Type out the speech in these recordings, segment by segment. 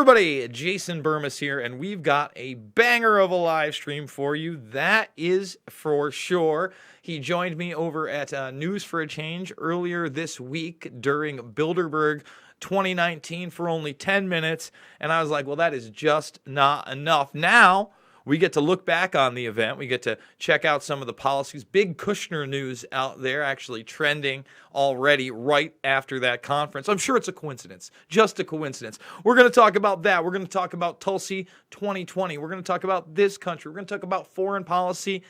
everybody, Jason Burmis here, and we've got a banger of a live stream for you. That is for sure. He joined me over at News for a Change earlier this week during Bilderberg 2019 for only 10 minutes, and I was like, well, that is just not enough. Now, we get to look back on the event. We get to check out some of the policies. Big Kushner news out there actually trending already right after that conference. I'm sure it's a coincidence, just a coincidence. We're going to talk about that. We're going to talk about Tulsi 2020. We're going to talk about this country. We're going to talk about foreign policy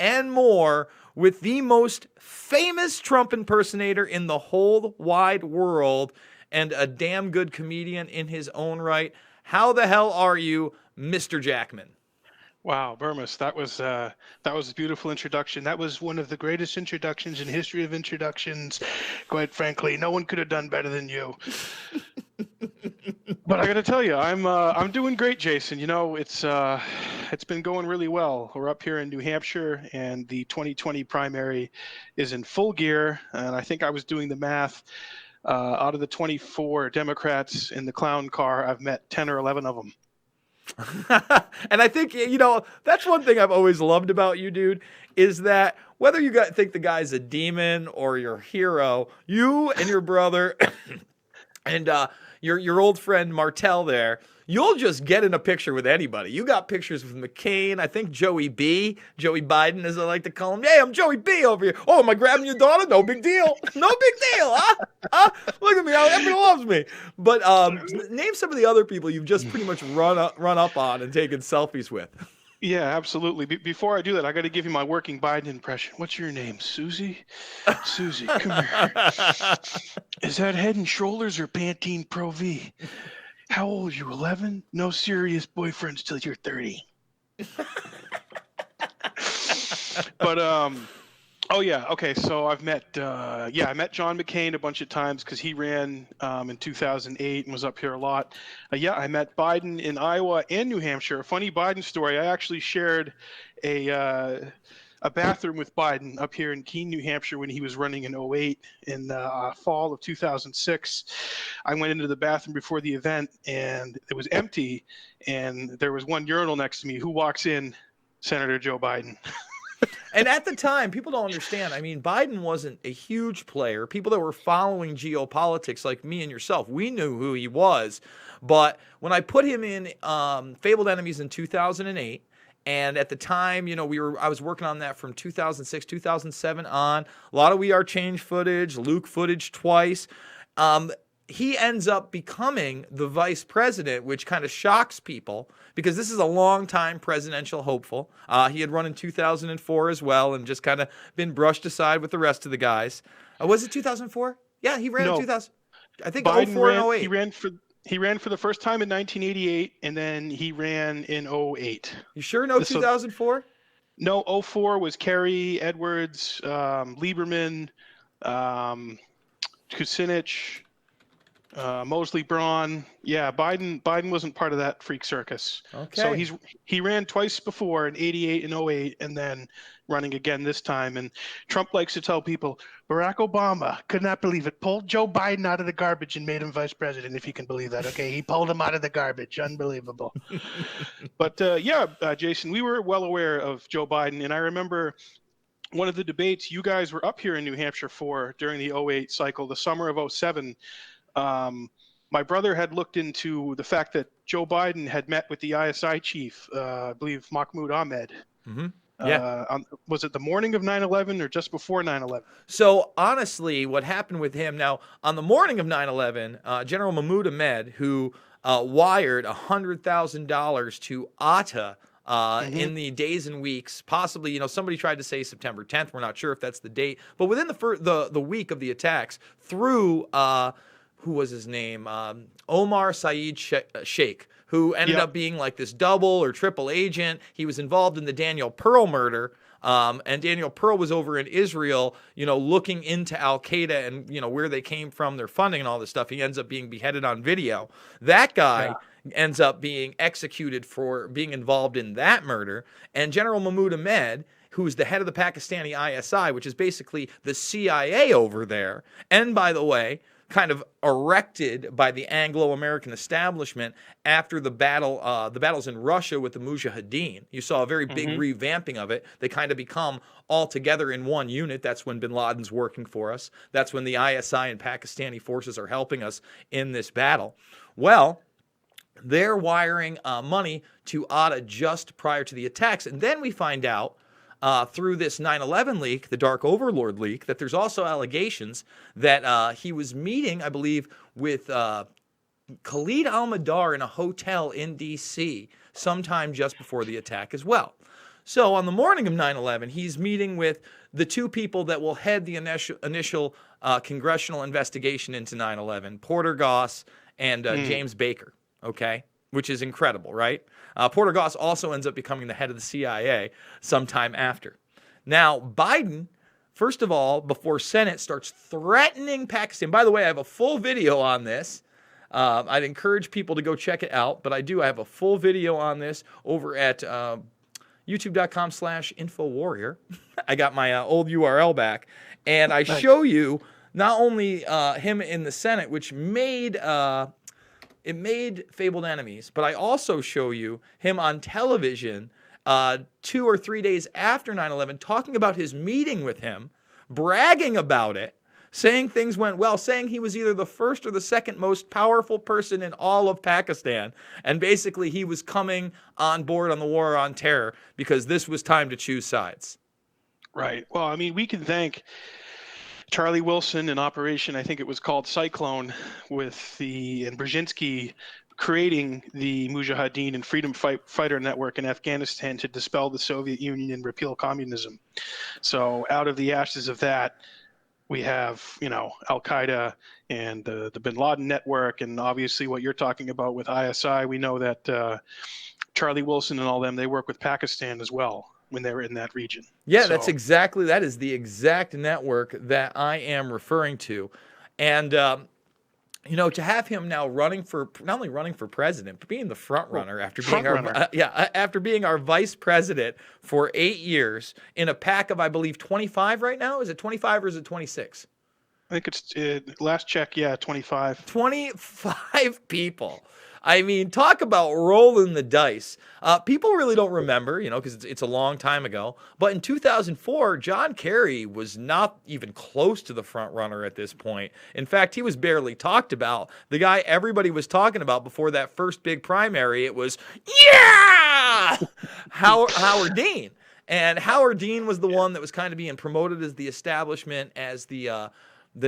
and more with the most famous Trump impersonator in the whole wide world and a damn good comedian in his own right. How the hell are you, Mr. Jackman? Wow, Burmis, that was a beautiful introduction. That was one of the greatest introductions in history of introductions. Quite frankly, no one could have done better than you. But I got to tell you, I'm doing great, Jason. You know, it's been going really well. We're up here in New Hampshire, and the 2020 primary is in full gear. And I think I was doing the math. Out of the 24 Democrats in the clown car, I've met 10 or 11 of them. And I think, that's one thing I've always loved about you, dude, is that whether you think the guy's a demon or your hero, you and your brother and your old friend Martell there, you'll just get in a picture with anybody. You got pictures with McCain, I think Joey Biden, as I like to call him. Hey, I'm Joey B over here. Oh, am I grabbing your daughter? No big deal. No big deal, huh? Look at me, everybody loves me. But name some of the other people you've just pretty much run up on and taken selfies with. Yeah, absolutely. Before I do that, I got to give you my working Biden impression. What's your name, Susie? Susie, come here. Is that Head and Shoulders or Pantene Pro V? How old are you, 11? No serious boyfriends till you're 30. But, oh yeah, okay, so I met John McCain a bunch of times because he ran in 2008 and was up here a lot. I met Biden in Iowa and New Hampshire. A funny Biden story, I actually shared a bathroom with Biden up here in Keene, New Hampshire when he was running in 08 in the fall of 2006. I went into the bathroom before the event and it was empty and there was one urinal next to me. Who walks in? Senator Joe Biden. And at the time, people don't understand. I mean, Biden wasn't a huge player. People that were following geopolitics like me and yourself, we knew who he was. But when I put him in Fabled Enemies in 2008, and at the time, I was working on that from 2006, 2007 on. A lot of We Are Change footage, Luke footage twice. He ends up becoming the vice president, which kind of shocks people because this is a long-time presidential hopeful. He had run in 2004 as well and just kind of been brushed aside with the rest of the guys. Was it 2004? Yeah, he ran in 2000. I think Biden 04 and 08. He ran for the first time in 1988, and then he ran in 08. You sure no 2004? No, 04 was Kerry, Edwards, Lieberman, Kucinich, Mosley Braun. Yeah, Biden wasn't part of that freak circus. Okay. So he ran twice before in 88 and 08 and then running again this time. And Trump likes to tell people, Barack Obama, could not believe it, pulled Joe Biden out of the garbage and made him vice president, if you can believe that. Okay, he pulled him out of the garbage. Unbelievable. But Jason, we were well aware of Joe Biden. And I remember one of the debates you guys were up here in New Hampshire for during the 08 cycle, the summer of 07. My brother had looked into the fact that Joe Biden had met with the ISI chief, I believe Mahmoud Ahmed. Mm-hmm. Yeah. Was it the morning of 9/11 or just before 9/11? So honestly, what happened with him now on the morning of 9/11, General Mahmoud Ahmed, who wired $100,000 to Atta in the days and weeks, possibly, somebody tried to say September 10th. We're not sure if that's the date, but within the week of the attacks, through who was his name? Omar Saeed Sheikh, who ended up being like this double or triple agent. He was involved in the Daniel Pearl murder. And Daniel Pearl was over in Israel, looking into Al-Qaeda and, where they came from, their funding and all this stuff. He ends up being beheaded on video. That guy ends up being executed for being involved in that murder. And General Mahmoud Ahmed, who's the head of the Pakistani ISI, which is basically the CIA over there. And by the way, kind of erected by the Anglo-American establishment after the battles in Russia with the Mujahideen. You saw a very big revamping of it. They kind of become all together in one unit. That's when bin Laden's working for us. That's when the ISI and Pakistani forces are helping us in this battle. Well, they're wiring money to Atta just prior to the attacks. And then we find out through this 9/11 leak, the Dark Overlord leak, that there's also allegations that he was meeting, I believe, with Khalid al-Mihdhar in a hotel in D.C. sometime just before the attack as well. So on the morning of 9/11, he's meeting with the two people that will head the initial congressional investigation into 9/11, Porter Goss and James Baker, okay? Which is incredible, right? Porter Goss also ends up becoming the head of the CIA sometime after. Now, Biden, first of all, before Senate, starts threatening Pakistan. By the way, I have a full video on this. I'd encourage people to go check it out, but I have a full video on this over at youtube.com/InfoWarrior. I got my old URL back, and I show you not only him in the Senate, which made it made Fabled Enemies, but I also show you him on television 2 or 3 days after 9/11 talking about his meeting with him, bragging about it, saying things went well, saying he was either the first or the second most powerful person in all of Pakistan, and basically he was coming on board on the war on terror because this was time to choose sides. Right. Well, I mean, we can thank Charlie Wilson in Operation, I think it was called Cyclone, and Brzezinski creating the Mujahideen and Freedom Fighter Network in Afghanistan to dispel the Soviet Union and repeal communism. So out of the ashes of that, we have, Al-Qaeda and the Bin Laden network, and obviously what you're talking about with ISI. We know that Charlie Wilson and all them, they work with Pakistan as well when they were in that region. Yeah, that is the exact network that I am referring to. And, to have him now not only running for president, but being the front runner after being our vice president for 8 years in a pack of, I believe, 25 right now. Is it 25 or is it 26? I think it's last check, 25. 25 people. I mean, talk about rolling the dice. People really don't remember, because it's a long time ago. But in 2004, John Kerry was not even close to the front runner at this point. In fact, he was barely talked about. The guy everybody was talking about before that first big primary, it was, Howard Dean. And Howard Dean was the one that was kind of being promoted as the establishment, as the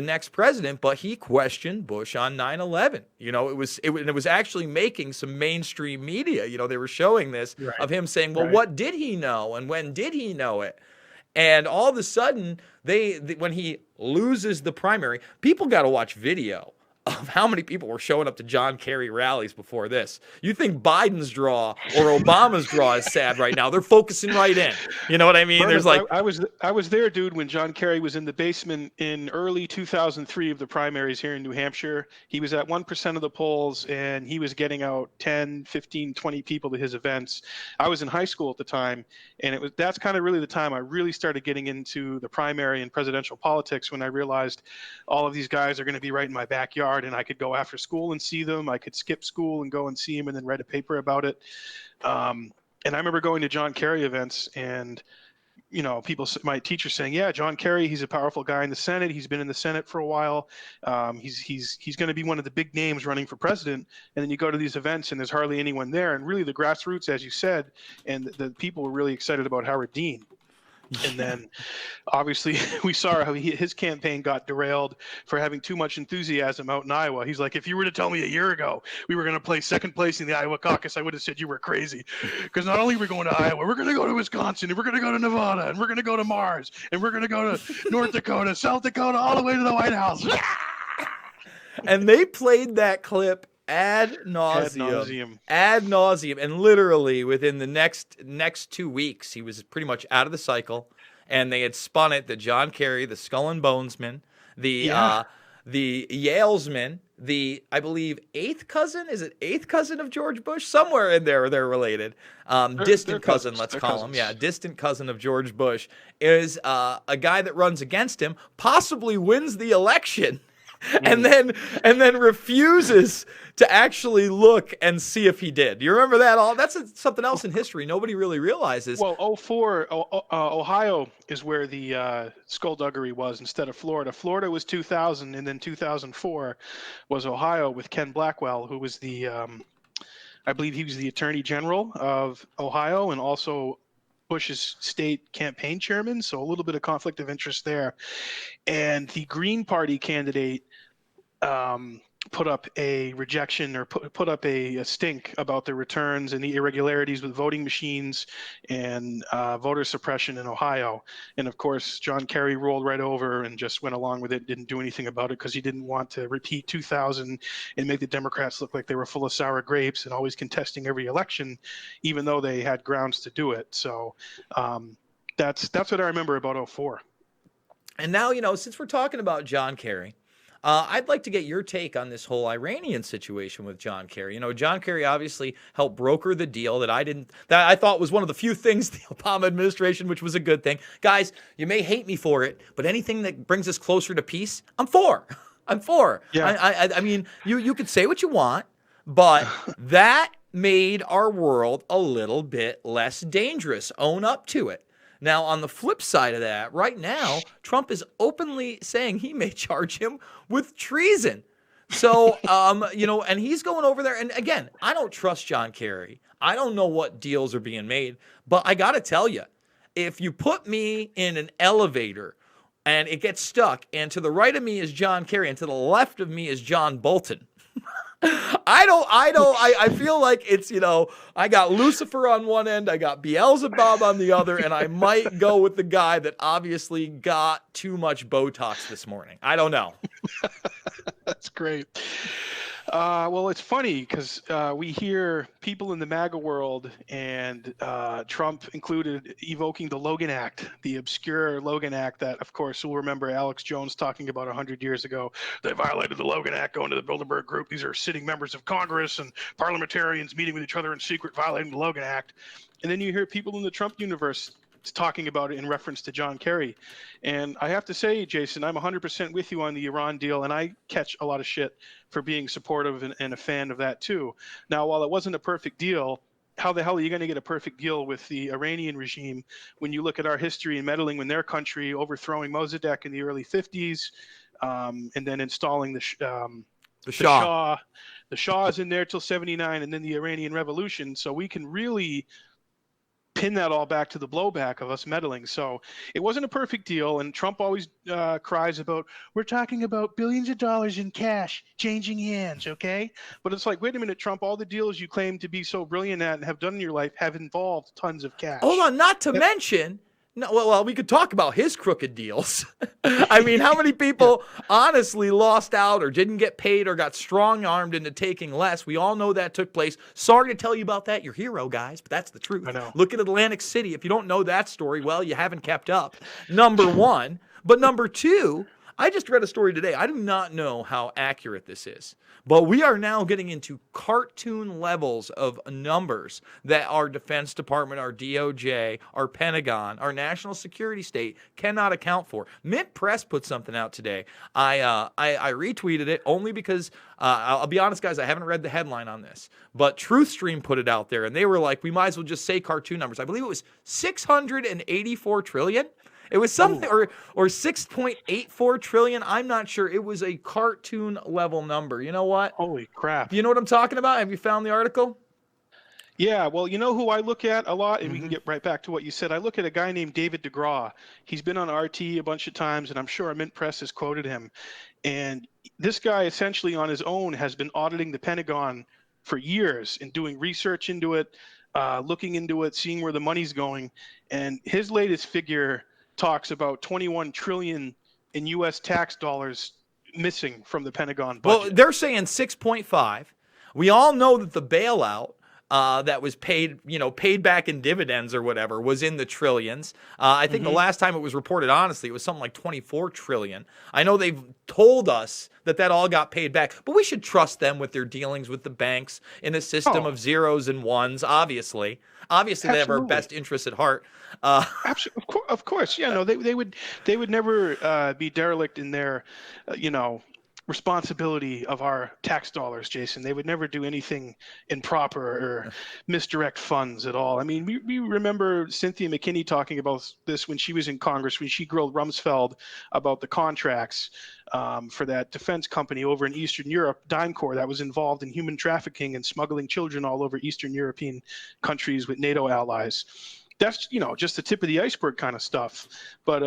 next president, but he questioned Bush on 9/11. It was actually making some mainstream media. They were showing this of him saying, well, what did he know? And when did he know it? And all of a sudden, when he loses the primary, people got to watch video of how many people were showing up to John Kerry rallies before this. You think Biden's draw or Obama's draw is sad right now? They're focusing right in. You know what I mean? There's I was there, dude, when John Kerry was in the basement in early 2003 of the primaries here in New Hampshire. He was at 1% of the polls, and he was getting out 10, 15, 20 people to his events. I was in high school at the time, and that's kind of really the time I really started getting into the primary and presidential politics, when I realized all of these guys are going to be right in my backyard. And I could go after school and see them. I could skip school and go and see them and then write a paper about it. And I remember going to John Kerry events and, my teacher saying, yeah, John Kerry, he's a powerful guy in the Senate. He's been in the Senate for a while. He's going to be one of the big names running for president. And then you go to these events and there's hardly anyone there. And really the grassroots, as you said, and the people were really excited about Howard Dean. And then obviously we saw how his campaign got derailed for having too much enthusiasm out in Iowa. He's like, if you were to tell me a year ago we were going to play second place in the Iowa caucus, I would have said you were crazy. Because not only are we going to Iowa, we're going to go to Wisconsin, and we're going to go to Nevada, and we're going to go to Mars, and we're going to go to North Dakota, South Dakota, all the way to the White House. And they played that clip ad nauseum, and literally within the next 2 weeks, he was pretty much out of the cycle, and they had spun it that John Kerry, the Skull and Bonesman, the Yalesman, I believe eighth cousin of George Bush, somewhere in there they're related, distant cousin, let's call him, distant cousin of George Bush, is a guy that runs against him, possibly wins the election. and Mm. then refuses to actually look and see if he did. Do you remember that? All that's something else in history nobody really realizes. Well, '04, Ohio is where the skullduggery was instead of Florida. Florida was 2000, and then 2004 was Ohio with Ken Blackwell, who was I believe he was the Attorney General of Ohio and also Bush's state campaign chairman. So a little bit of conflict of interest there. And the Green Party candidate um, put up a rejection or put up a stink about the returns and the irregularities with voting machines and voter suppression in Ohio. And of course, John Kerry rolled right over and just went along with it, didn't do anything about it because he didn't want to repeat 2000 and make the Democrats look like they were full of sour grapes and always contesting every election, even though they had grounds to do it. So that's what I remember about '04. And now, since we're talking about John Kerry, I'd like to get your take on this whole Iranian situation with John Kerry. John Kerry obviously helped broker the deal that I thought was one of the few things the Obama administration, which was a good thing. Guys, you may hate me for it, but anything that brings us closer to peace, I'm for. I'm for. Yeah. I mean, you could say what you want, but that made our world a little bit less dangerous. Own up to it. Now, on the flip side of that, right now, Trump is openly saying he may charge him with treason. So, and he's going over there. And again, I don't trust John Kerry. I don't know what deals are being made. But I got to tell you, if you put me in an elevator and it gets stuck, and to the right of me is John Kerry, and to the left of me is John Bolton, I feel like it's, I got Lucifer on one end, I got Beelzebub on the other, and I might go with the guy that obviously got too much Botox this morning. I don't know. That's great. Well, it's funny because we hear people in the MAGA world and Trump included evoking the Logan Act, the obscure Logan Act that, of course, we'll remember Alex Jones talking about 100 years ago. They violated the Logan Act going to the Bilderberg group. These are sitting members of Congress and parliamentarians meeting with each other in secret, violating the Logan Act. And then you hear people in the Trump universe talking about it in reference to John Kerry. And I have to say, Jason, I'm 100% with you on the Iran deal, and I catch a lot of shit for being supportive and a fan of that too. Now, while it wasn't a perfect deal, how the hell are you going to get a perfect deal with the Iranian regime when you look at our history and meddling with their country, overthrowing Mossadegh in the early 50s, and then installing the Shah. The Shah is in there till 79, and then the Iranian Revolution. So we can really pin that all back to the blowback of us meddling. So it wasn't a perfect deal. And Trump always cries about, we're talking about billions of dollars in cash changing hands, okay? But it's like, wait a minute, Trump, all the deals you claim to be so brilliant at and have done in your life have involved tons of cash. Hold on, not to mention... No, well, we could talk about his crooked deals. I mean, how many people honestly lost out or didn't get paid or got strong-armed into taking less? We all know that took place. Sorry to tell you about that. You're hero, guys, but that's the truth. I know. Look at Atlantic City. If you don't know that story, well, you haven't kept up. Number one. But number two, I just read a story today. I do not know how accurate this is, but we are now getting into cartoon levels of numbers that our Defense Department, our DOJ, our Pentagon, our national security state cannot account for. Mint Press put something out today. I retweeted it only because, I'll be honest, guys, I haven't read the headline on this, but TruthStream put it out there, and they were like, we might as well just say cartoon numbers. I believe it was 684 trillion. It was something, or 6.84 trillion. I'm not sure. It was a cartoon level number. You know what? Holy crap. You know what I'm talking about? Have you found the article? Yeah, well, you know who I look at a lot, and we can get right back to what you said. I look at a guy named David DeGraw. He's been on RT a bunch of times, and I'm sure Mint Press has quoted him. And this guy essentially on his own has been auditing the Pentagon for years and doing research into it, looking into it, seeing where the money's going. And his latest figure talks about 21 trillion in U.S. tax dollars missing from the Pentagon budget. Well, they're saying 6.5. We all know that the bailout that was paid back in dividends or whatever was in the trillions. I think the last time it was reported, honestly, it was something like 24 trillion. I know they've told us that all got paid back, but we should trust them with their dealings with the banks in a system of zeros and ones, obviously. Obviously, they have our best interests at heart. Absolutely, of course. Yeah, no, they would never be derelict in their, responsibility of our tax dollars, Jason. They would never do anything improper or misdirect funds at all. I mean, we remember Cynthia McKinney talking about this when she was in Congress, when she grilled Rumsfeld about the contracts for that defense company over in Eastern Europe, DynCorp, that was involved in human trafficking and smuggling children all over Eastern European countries with NATO allies. That's, just the tip of the iceberg kind of stuff. But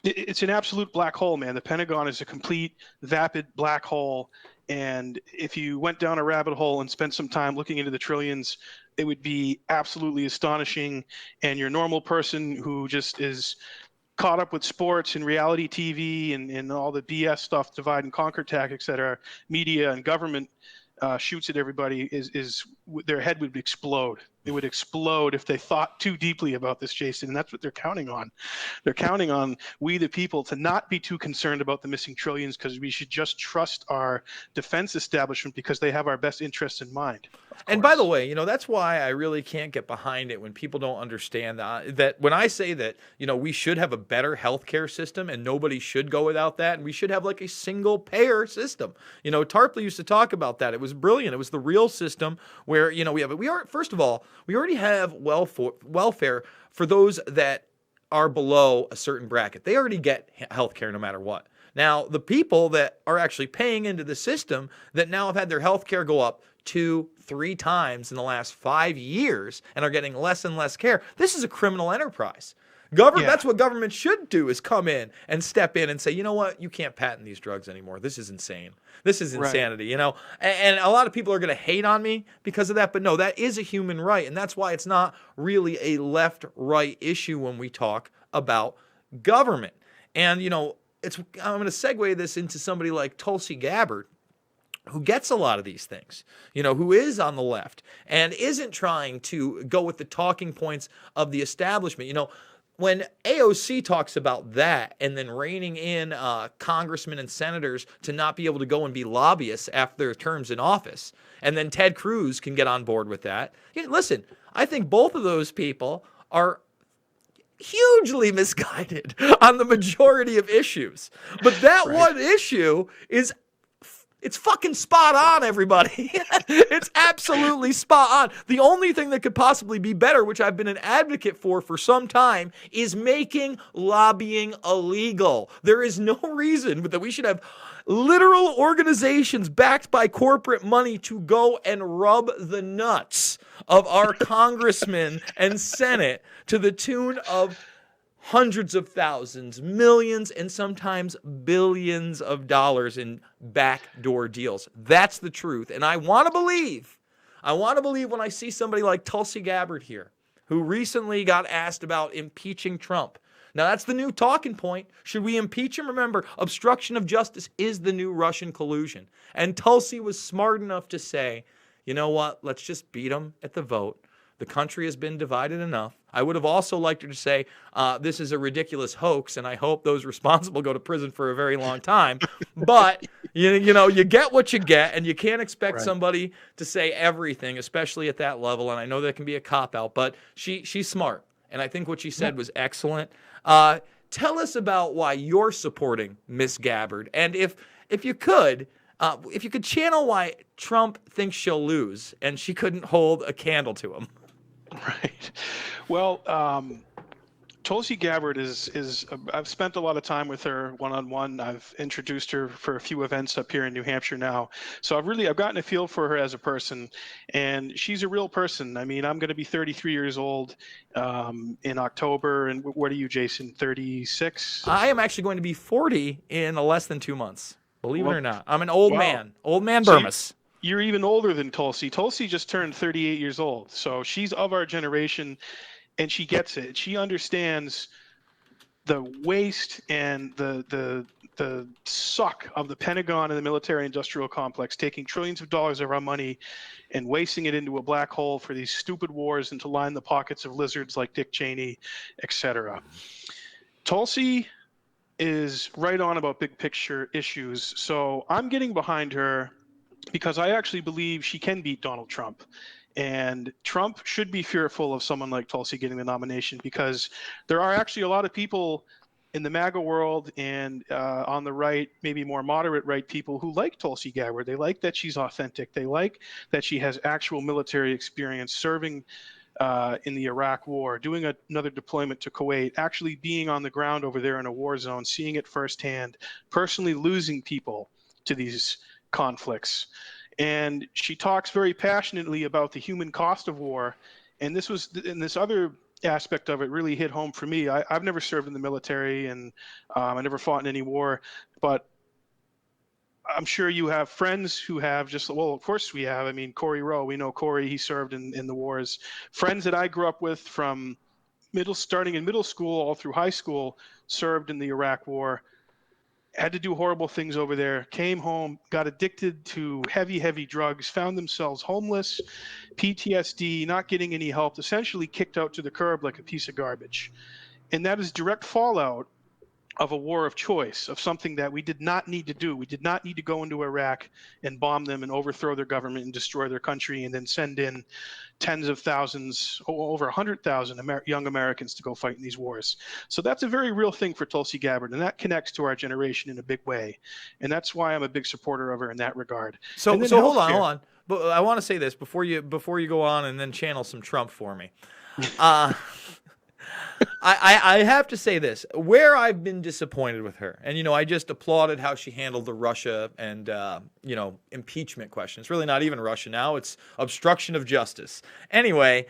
it's an absolute black hole, man. The Pentagon is a complete, vapid black hole. And if you went down a rabbit hole and spent some time looking into the trillions, it would be absolutely astonishing. And your normal person who just is caught up with sports and reality TV and all the BS stuff, divide and conquer tactics, et cetera, media and government shoots at everybody, is their head would explode. It would explode if they thought too deeply about this, Jason, and that's what they're counting on. They're counting on we, the people, to not be too concerned about the missing trillions, because we should just trust our defense establishment because they have our best interests in mind. And by the way, that's why I really can't get behind it when people don't understand that when I say that, we should have a better healthcare system and nobody should go without that. And we should have like a single payer system. Tarpley used to talk about that. It was brilliant. It was the real system where, first of all, we already have welfare for those that are below a certain bracket. They already get healthcare no matter what. Now, the people that are actually paying into the system that now have had their healthcare go up 2-3 times in the last 5 years and are getting less and less care. This is a criminal enterprise. That's what government should do, is come in and step in and say, you know what, you can't patent these drugs anymore. This is insane. This is insanity, And a lot of people are going to hate on me because of that. But no, that is a human right. And that's why it's not really a left-right issue when we talk about government. And, I'm going to segue this into somebody like Tulsi Gabbard, who gets a lot of these things, who is on the left and isn't trying to go with the talking points of the establishment. When AOC talks about that and then reining in congressmen and senators to not be able to go and be lobbyists after their terms in office, and then Ted Cruz can get on board with that. Listen, I think both of those people are hugely misguided on the majority of issues. But that one issue it's fucking spot on, everybody. It's absolutely spot on. The only thing that could possibly be better, which I've been an advocate for some time, is making lobbying illegal. There is no reason that we should have literal organizations backed by corporate money to go and rub the nuts of our congressmen and Senate to the tune of hundreds of thousands, millions, and sometimes billions of dollars in backdoor deals. That's the truth. And I want to believe when I see somebody like Tulsi Gabbard here, who recently got asked about impeaching Trump. Now, that's the new talking point. Should we impeach him? Remember, obstruction of justice is the new Russian collusion. And Tulsi was smart enough to say, you know what, let's just beat him at the vote. The country has been divided enough. I would have also liked her to say, this is a ridiculous hoax, and I hope those responsible go to prison for a very long time. But, you get what you get, and you can't expect somebody to say everything, especially at that level. And I know that can be a cop-out, but she's smart. And I think what she said was excellent. Tell us about why you're supporting Miss Gabbard. And if you could channel why Trump thinks she'll lose and she couldn't hold a candle to him. Right. Well, Tulsi Gabbard is I've spent a lot of time with her one-on-one. I've introduced her for a few events up here in New Hampshire now. So I've gotten a feel for her as a person, and she's a real person. I mean, I'm going to be 33 years old in October. And what are you, Jason, 36? I am actually going to be 40 in less than 2 months. Believe it or not. I'm an old man Burmis. You're even older than Tulsi. Tulsi just turned 38 years old. So she's of our generation, and she gets it. She understands the waste and the suck of the Pentagon and the military-industrial complex, taking trillions of dollars of our money and wasting it into a black hole for these stupid wars and to line the pockets of lizards like Dick Cheney, etc. Tulsi is right on about big picture issues. So I'm getting behind her because I actually believe she can beat Donald Trump. And Trump should be fearful of someone like Tulsi getting the nomination, because there are actually a lot of people in the MAGA world and on the right, maybe more moderate right people who like Tulsi Gabbard. They like that she's authentic. They like that she has actual military experience serving in the Iraq War, doing another deployment to Kuwait, actually being on the ground over there in a war zone, seeing it firsthand, personally losing people to these conflicts. And she talks very passionately about the human cost of war. And this other aspect of it really hit home for me. I've never served in the military, and I never fought in any war, but I'm sure you have friends who have just, well, of course we have. I mean, Corey Rowe, we know Corey, he served in the wars. Friends that I grew up with from starting in middle school all through high school served in the Iraq War, had to do horrible things over there, came home, got addicted to heavy drugs, found themselves homeless, PTSD, not getting any help, essentially kicked out to the curb like a piece of garbage. And that is direct fallout of a war of choice, of something that we did not need to do. We did not need to go into Iraq and bomb them and overthrow their government and destroy their country and then send in tens of thousands, over 100,000 young Americans to go fight in these wars. So that's a very real thing for Tulsi Gabbard, and that connects to our generation in a big way. And that's why I'm a big supporter of her in that regard. So hold on. But I want to say this before you go on and then channel some Trump for me. I have to say this, where I've been disappointed with her, and, I just applauded how she handled the Russia and, impeachment question. It's really not even Russia now. It's obstruction of justice. Anyway,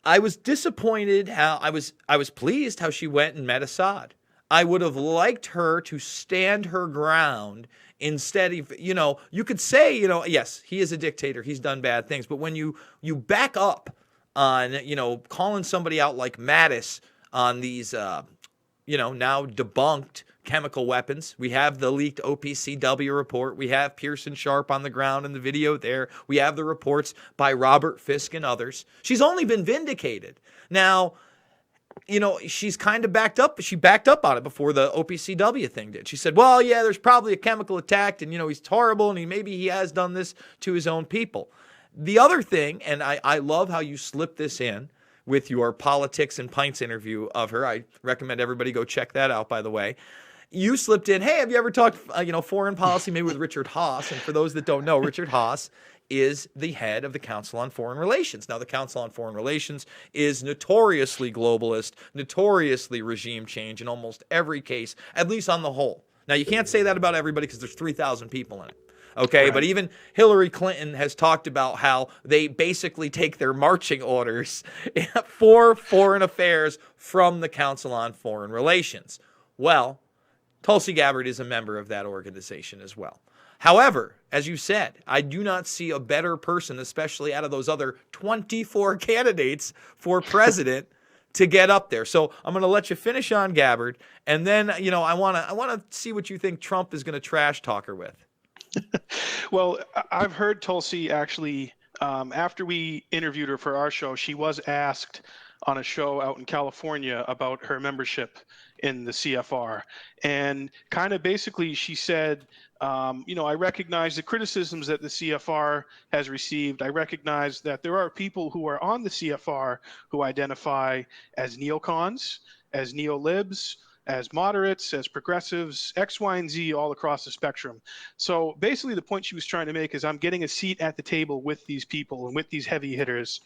I was disappointed how I was pleased how she went and met Assad. I would have liked her to stand her ground instead of, you could say, yes, he is a dictator. He's done bad things. But when you back up on, calling somebody out like Mattis on these, now debunked chemical weapons. We have the leaked OPCW report. We have Pearson Sharp on the ground in the video there. We have the reports by Robert Fisk and others. She's only been vindicated. Now, she's kind of backed up. She backed up on it before the OPCW thing did. She said, well, yeah, there's probably a chemical attack and, he's horrible and maybe he has done this to his own people. The other thing, and I love how you slipped this in with your Politics and Pints interview of her. I recommend everybody go check that out, by the way. You slipped in, hey, have you ever talked, foreign policy maybe with Richard Haass? And for those that don't know, Richard Haass is the head of the Council on Foreign Relations. Now, the Council on Foreign Relations is notoriously globalist, notoriously regime change in almost every case, at least on the whole. Now, you can't say that about everybody because there's 3,000 people in it. Okay, right. But even Hillary Clinton has talked about how they basically take their marching orders for foreign affairs from the Council on Foreign Relations. Well, Tulsi Gabbard is a member of that organization as well. However, as you said, I do not see a better person, especially out of those other 24 candidates for president, to get up there. So I'm going to let you finish on Gabbard, and then I want to see what you think Trump is going to trash talk her with. Well, I've heard Tulsi actually, after we interviewed her for our show, she was asked on a show out in California about her membership in the CFR. And kind of basically she said, I recognize the criticisms that the CFR has received. I recognize that there are people who are on the CFR who identify as neocons, as neolibs, as moderates, as progressives, X, Y, and Z all across the spectrum. So basically the point she was trying to make is I'm getting a seat at the table with these people and with these heavy hitters,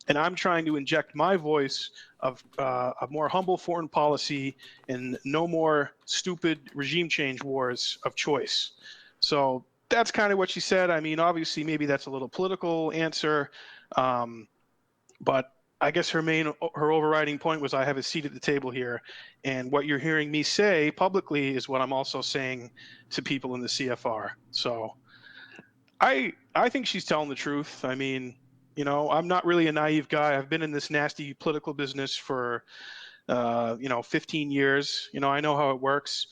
and I'm trying to inject my voice of a more humble foreign policy and no more stupid regime change wars of choice. So that's kind of what she said. I mean, obviously, maybe that's a little political answer, but I guess her overriding point was I have a seat at the table here, and what you're hearing me say publicly is what I'm also saying to people in the CFR. So I think she's telling the truth. I mean, I'm not really a naive guy. I've been in this nasty political business for 15 years. I know how it works.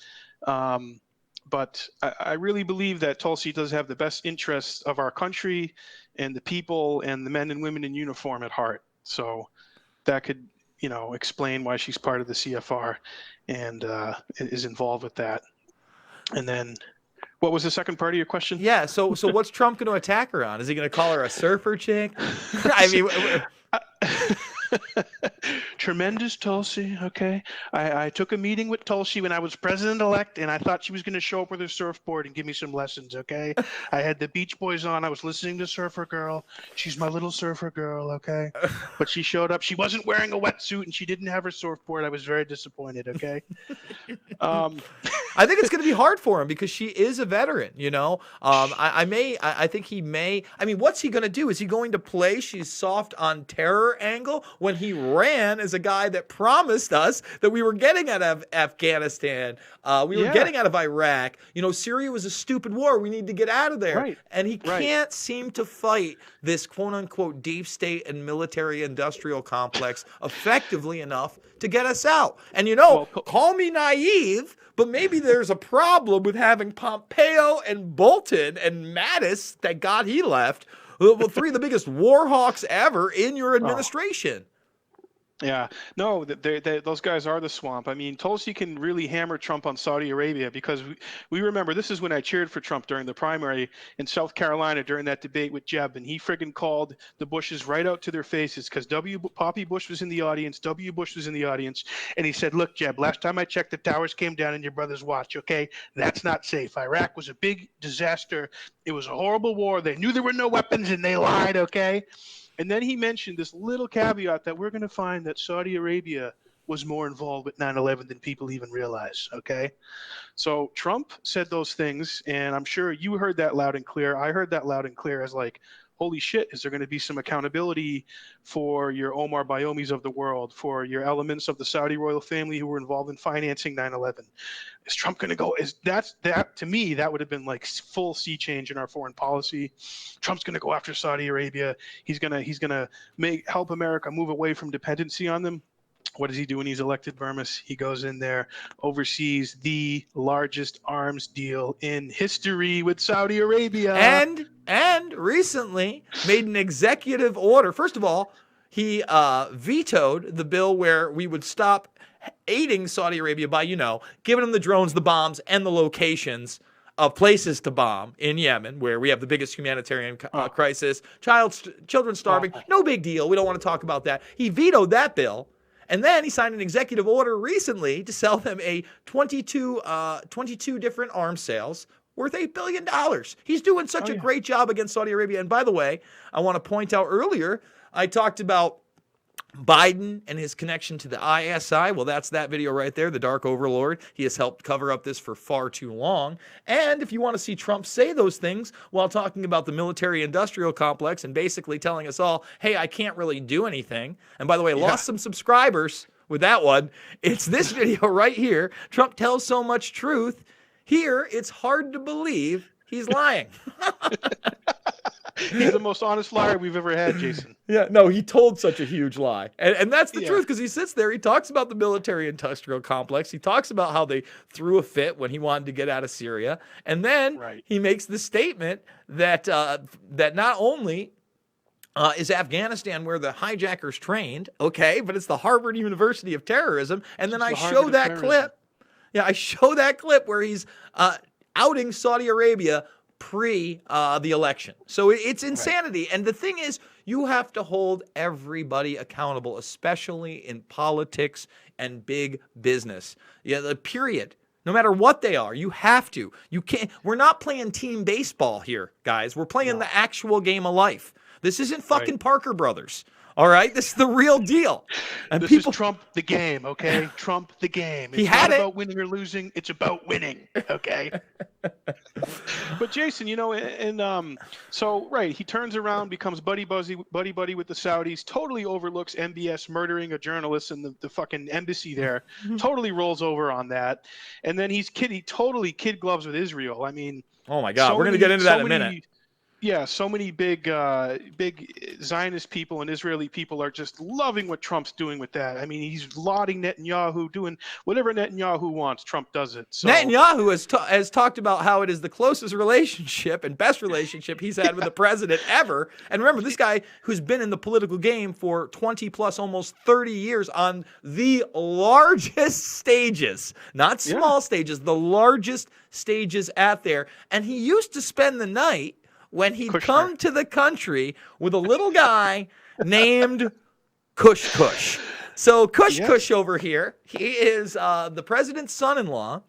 But I really believe that Tulsi does have the best interests of our country and the people and the men and women in uniform at heart. So that could, explain why she's part of the CFR and is involved with that. And then what was the second part of your question? Yeah. So what's Trump going to attack her on? Is he going to call her a surfer chick? I mean, tremendous Tulsi, okay? I took a meeting with Tulsi when I was president-elect, and I thought she was going to show up with her surfboard and give me some lessons, okay? I had the Beach Boys on. I was listening to Surfer Girl. She's my little surfer girl, okay? But she showed up. She wasn't wearing a wetsuit, and she didn't have her surfboard. I was very disappointed, okay? I think it's going to be hard for him because she is a veteran, you know. I think he may. I mean, what's he going to do? Is he going to play she's soft on terror angle when he ran as a guy that promised us that we were getting out of Afghanistan, we were getting out of Iraq. You know, Syria was a stupid war. We need to get out of there. Right. And he can't seem to fight this quote unquote deep state and military industrial complex effectively enough to get us out. And you know, call me naive, but maybe there's a problem with having Pompeo and Bolton and Mattis, thank God he left, well, three of the biggest war hawks ever in your administration. Yeah, no, those guys are the swamp. I mean, Tulsi can really hammer Trump on Saudi Arabia because we remember this is when I cheered for Trump during the primary in South Carolina during that debate with Jeb, and he friggin' called the Bushes right out to their faces because Poppy Bush was in the audience, W. Bush was in the audience, and he said, look, Jeb, last time I checked, the towers came down in your brother's watch, okay? That's not safe. Iraq was a big disaster. It was a horrible war. They knew there were no weapons, and they lied, okay? And then he mentioned this little caveat that we're going to find that Saudi Arabia was more involved with 9/11 than people even realize, okay? So Trump said those things, and I'm sure you heard that loud and clear. I heard that loud and clear as like, holy shit, is there going to be some accountability for your Omar Bayomis of the world, for your elements of the Saudi royal family who were involved in financing 9/11? Is Trump going to go? That to me, that would have been like full sea change in our foreign policy. Trump's going to go after Saudi Arabia. He's gonna help America move away from dependency on them. What does he do when he's elected, Vermis? He goes in there, oversees the largest arms deal in history with Saudi Arabia. And recently made an executive order. First of all, he vetoed the bill where we would stop aiding Saudi Arabia by, you know, giving them the drones, the bombs, and the locations of places to bomb in Yemen, where we have the biggest humanitarian crisis, children starving. No big deal. We don't want to talk about that. He vetoed that bill. And then he signed an executive order recently to sell them a 22 different arms sales worth $8 billion. He's doing such a great job against Saudi Arabia. And by the way, I want to point out earlier, I talked about Biden and his connection to the ISI. Well, that's that video right there, the Dark Overlord. He has helped cover up this for far too long. And if you want to see Trump say those things while talking about the military-industrial complex and basically telling us all, hey, I can't really do anything. And by the way, lost some subscribers with that one. It's this video right here. Trump tells so much truth. Here, it's hard to believe he's lying. He's the most honest liar we've ever had, Jason. Yeah, no, he told such a huge lie. And that's the truth, because he sits there, he talks about the military-industrial complex, he talks about how they threw a fit when he wanted to get out of Syria, and then he makes the statement that that not only is Afghanistan where the hijackers trained, okay, but it's the Harvard University of Terrorism, and then I show that clip. Yeah, I show that clip where he's outing Saudi Arabia pre the election. So it's insanity. And the thing is, you have to hold everybody accountable, especially in politics and big business. Yeah, the period. No matter what they are, you have to. You can't. We're not playing team baseball here, guys. We're playing the actual game of life. This isn't fucking Parker Brothers. All right, this is the real deal. And this is Trump the game, okay? Trump the game. It's not about winning or losing. It's about winning, okay? But Jason, you know, and so he turns around, becomes buddy with the Saudis, totally overlooks MBS murdering a journalist in the fucking embassy there, totally rolls over on that, and then he totally kid gloves with Israel. I mean, oh my God, we're gonna get into that in a minute. Yeah, so many big Zionist people and Israeli people are just loving what Trump's doing with that. I mean, he's lauding Netanyahu, doing whatever Netanyahu wants. Trump does it. So. Netanyahu has talked about how it is the closest relationship and best relationship he's had with the president ever. And remember, this guy who's been in the political game for 20 plus, almost 30 years on the largest stages, not small stages, the largest stages out there. And he used to spend the night when he'd come to the country with a little guy named Kush Kush. So Kush Yeah. Kush over here, he is the president's son-in-law.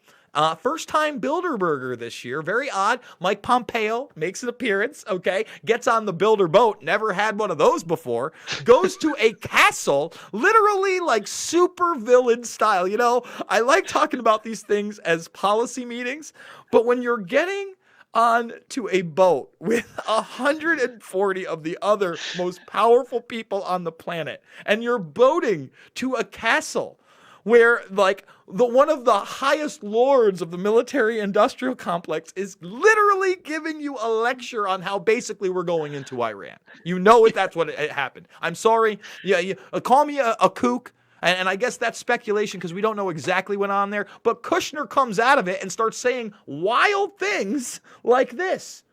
First time Bilderberger this year. Very odd. Mike Pompeo makes an appearance, okay? Gets on the Bilder boat. Never had one of those before. Goes to a castle, literally like super villain style. You know, I like talking about these things as policy meetings, but when you're getting on to a boat with 140 of the other most powerful people on the planet, and you're boating to a castle where like the one of the highest lords of the military industrial complex is literally giving you a lecture on how basically we're going into Iran. You know it, that's what it happened. I'm sorry. Yeah, call me a kook. And I guess that's speculation because we don't know exactly what went on there. But Kushner comes out of it and starts saying wild things like this.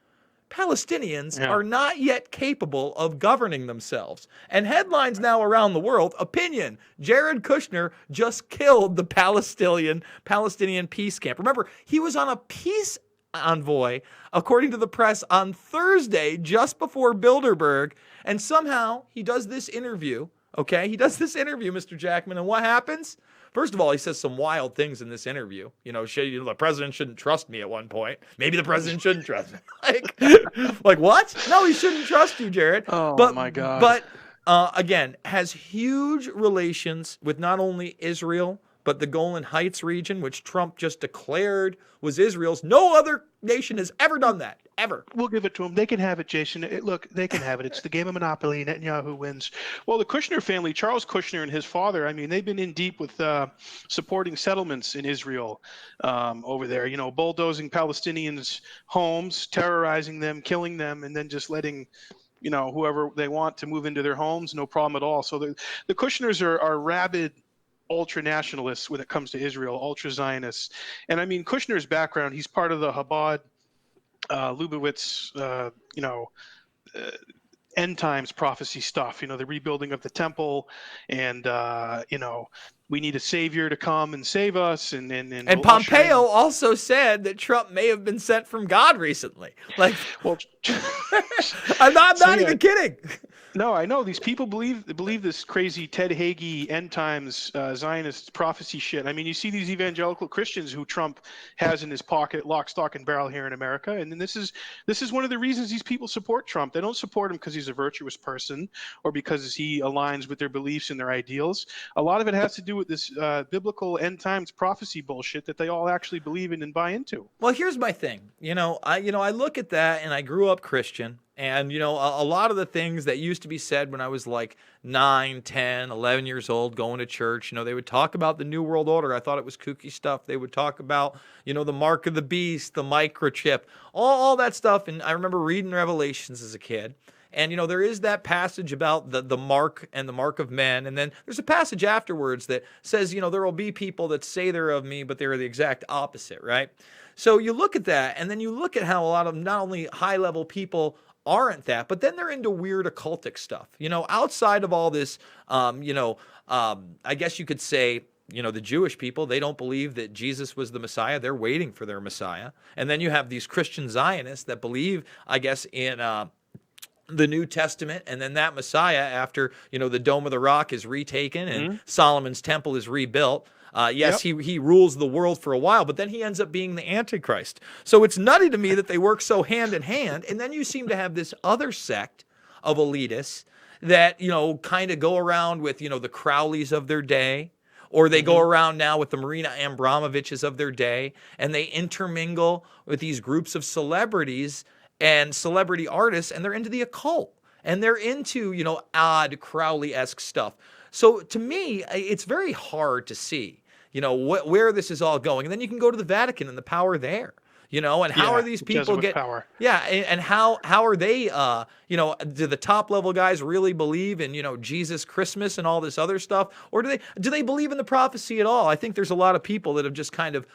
Palestinians are not yet capable of governing themselves. And headlines now around the world, opinion, Jared Kushner just killed the Palestinian peace camp. Remember, he was on a peace envoy, according to the press, on Thursday, just before Bilderberg, and somehow he does this interview, okay? He does this interview, Mr. Jackman, and what happens? First of all, he says some wild things in this interview. You know, the president shouldn't trust me at one point. Maybe the president shouldn't trust me. Like what? No, he shouldn't trust you, Jared. Oh, my God. But again, has huge relations with not only Israel, but the Golan Heights region, which Trump just declared was Israel's. No other nation has ever done that, ever. We'll give it to them. They can have it, Jason. Look, they can have it. It's the game of Monopoly. Netanyahu wins. Well, the Kushner family, Charles Kushner and his father, I mean, they've been in deep with supporting settlements in Israel over there, you know, bulldozing Palestinians' homes, terrorizing them, killing them, and then just letting, you know, whoever they want to move into their homes, no problem at all. So the Kushners are rabid ultra-nationalists when it comes to Israel, ultra-Zionists. And I mean, Kushner's background, he's part of the Chabad, Lubavitch, end times prophecy stuff, you know, the rebuilding of the temple and, you know, we need a savior to come and save us. And Pompeo also said that Trump may have been sent from God recently. Like, well, I'm not even kidding. No, I know these people believe this crazy Ted Hagee end times Zionist prophecy shit. I mean, you see these evangelical Christians who Trump has in his pocket, lock, stock, and barrel here in America, and then this is one of the reasons these people support Trump. They don't support him because he's a virtuous person or because he aligns with their beliefs and their ideals. A lot of it has to do with this biblical end times prophecy bullshit that they all actually believe in and buy into. Well, here's my thing. I look at that, and I grew up Christian. And, you know, a lot of the things that used to be said when I was like 9, 10, 11 years old going to church, you know, they would talk about the New World Order. I thought it was kooky stuff. They would talk about, you know, the mark of the beast, the microchip, all that stuff. And I remember reading Revelations as a kid. And, you know, there is that passage about the mark and the mark of men. And then there's a passage afterwards that says, you know, there will be people that say they're of me, but they're the exact opposite, right? So you look at that, and then you look at how a lot of not only high-level people aren't that, but then they're into weird occultic stuff. You know, outside of all this, I guess you could say, you know, the Jewish people, they don't believe that Jesus was the Messiah. They're waiting for their Messiah. And then you have these Christian Zionists that believe, I guess, in the New Testament, and then that Messiah, after, you know, the Dome of the Rock is retaken and Solomon's temple is rebuilt. He rules the world for a while, but then he ends up being the Antichrist. So it's nutty to me that they work so hand in hand. And then you seem to have this other sect of elitists that, you know, kind of go around with, you know, the Crowleys of their day, or they go around now with the Marina Abramoviches of their day, and they intermingle with these groups of celebrities and celebrity artists, and they're into the occult, and they're into, you know, odd Crowley-esque stuff. So to me, it's very hard to see, you know, where this is all going. And then you can go to the Vatican and the power there, you know, and how are these people get power? Yeah, and how are they, you know, do the top level guys really believe in, you know, Jesus Christmas and all this other stuff, or do they believe in the prophecy at all? I think there's a lot of people that have just kind of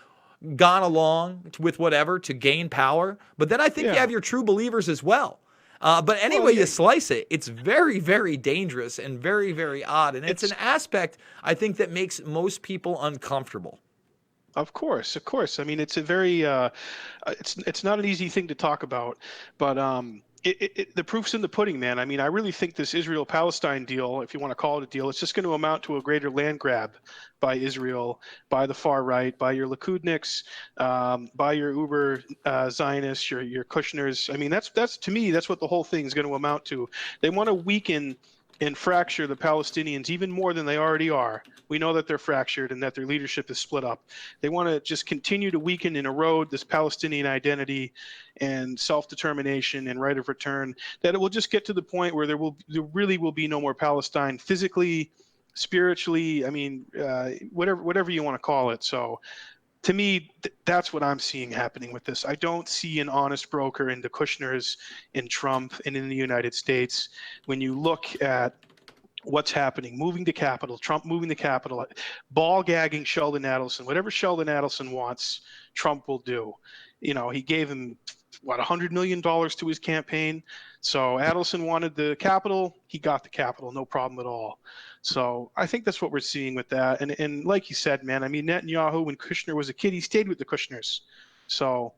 gone along with whatever to gain power, but then I think you have your true believers as well. But anyway, you slice it, it's very, very dangerous and very, very odd. And it's an aspect, I think, that makes most people uncomfortable. Of course. I mean, it's a very, it's not an easy thing to talk about, but The proof's in the pudding, man. I mean, I really think this Israel-Palestine deal, if you want to call it a deal, it's just going to amount to a greater land grab by Israel, by the far right, by your Likudniks, by your Uber Zionists, your Kushners. I mean, that's to me, that's what the whole thing is going to amount to. They want to weaken and fracture the Palestinians even more than they already are. We know that they're fractured and that their leadership is split up. They want to just continue to weaken and erode this Palestinian identity and self-determination and right of return, that it will just get to the point where there really will be no more Palestine physically, spiritually. I mean, whatever you want to call it. So to me, that's what I'm seeing happening with this. I don't see an honest broker in the Kushners, in Trump, and in the United States. When you look at what's happening, moving the capital, Trump moving the capital, ball gagging Sheldon Adelson, whatever Sheldon Adelson wants, Trump will do. You know, he gave him $100 million to his campaign. So Adelson wanted the capital, he got the capital, no problem at all. So I think that's what we're seeing with that. And like you said, man, I mean, Netanyahu, when Kushner was a kid, he stayed with the Kushners. So